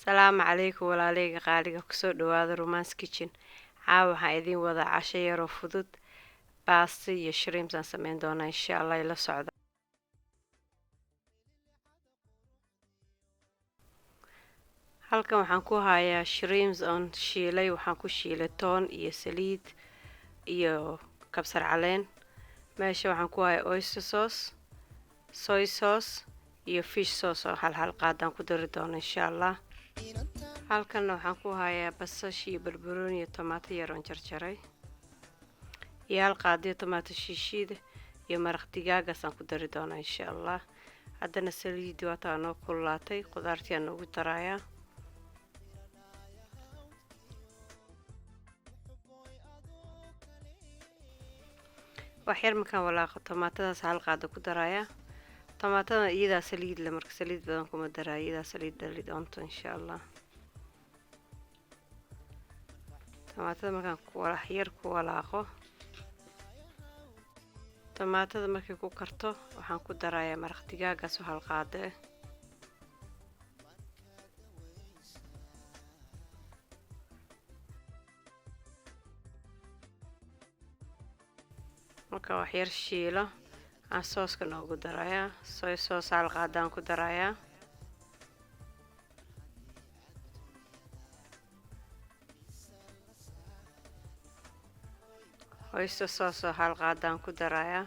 Salaamu calaykum walaaleyga qaaliga kusoo dhawaada Romance Kitchen. Caawa waxaan idin wada casho yar oo fudud, baasta iyo shrimps aan sameyn doonaa insha Allah ila socda. Halkan waxaan ku hayaa shrimps on shiilay, waxaan ku shiilay toon iyo saliid iyo kabsar caleen. Meesha waxaan ku hayaa oyster sauce, soy sauce iyo fish sauce oo hal qaadaan ku dari doona insha Allah. Halkan waxaan ku hayaa basasha iyo barbarooni iyo tomato yar oo jarjaray, iyo hal qaado tomato shiishiid iyo maraq digaag aan ku dari doona insha Allah. Haddana saliid waata noo kululaatay, qudaartii aan ugu darayaa. wax yar markaan walaaqo tomatadaas hal qaado ku darayaa. Tomatada iyada saliid la marka saliid badan kuma daraa, iyada saliid dhali doonto insha Allah. Tomatada markaan wax yar ku walaaqo, tomatada markay ku karto waxaan ku darayaa maraq digaagaas oo hal qaado ah. marka wax yar shiilo aan sooska noogu darayaa, soy sauce hal qaadaan ku darayaa. oyster sauce hal qaadaan ku darayaa.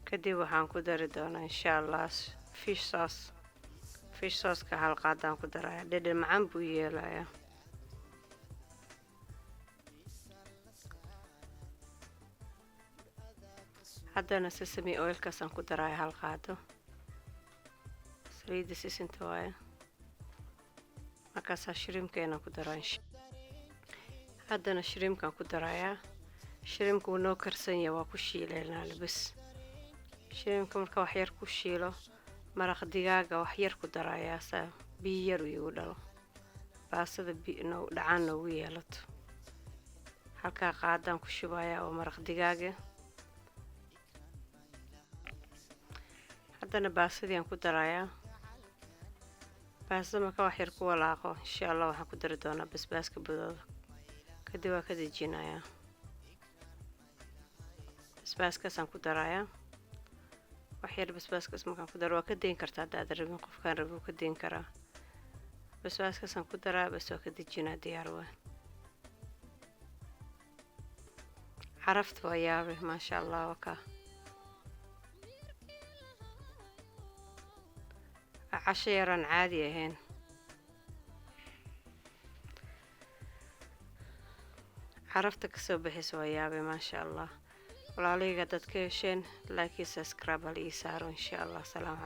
kadib waxaan ku dari doonaa insha Allah fish sauce ka hal qaadaan ku darayaa, dhadhan macaan buu yeelayaa. haddana sesame oil kaasaan ku darayaa hal qaado, saliidda sisinta waaye. markaasaa shrimpkeena ku daraa. haddana shrimpkaan ku darayaa. shrimpka wuu noo karsan yahay, waa ku shiileynaa bas. shrimpka marka wax yar ku shiilo, maraq digaaga wax yar ku darayaa saa biyo yar igu dhalo, baastada dhacaan noogu yeelato. halkaa qaadaan ku shubayaa oo maraq digaaga. haddana baasadii aan ku darayaa. baasada marka wax yar ku walaaqo insha Allah waxaan ku dari doonaa basbaaska budada, kadib waa ka dejinayaa. basbaaskaasaan ku darayaa. wax yar basbaaskaas markaan ku daro waa ka deyn kartaa haddaad rabin, qofkaan rabo ka deyn karaa. basbaaskaasaan ku daraa, bas waa ka dejinaa, diyaar waa. carafta waa yaabe maasha Allah. wakaa casho yaraan caadi ahayn. carafta kasoo bixis waa yaabe maasha Allah. walaaleyga dad ka hesheen like iyo subscribe hal ii saaro insha Allah. salaam.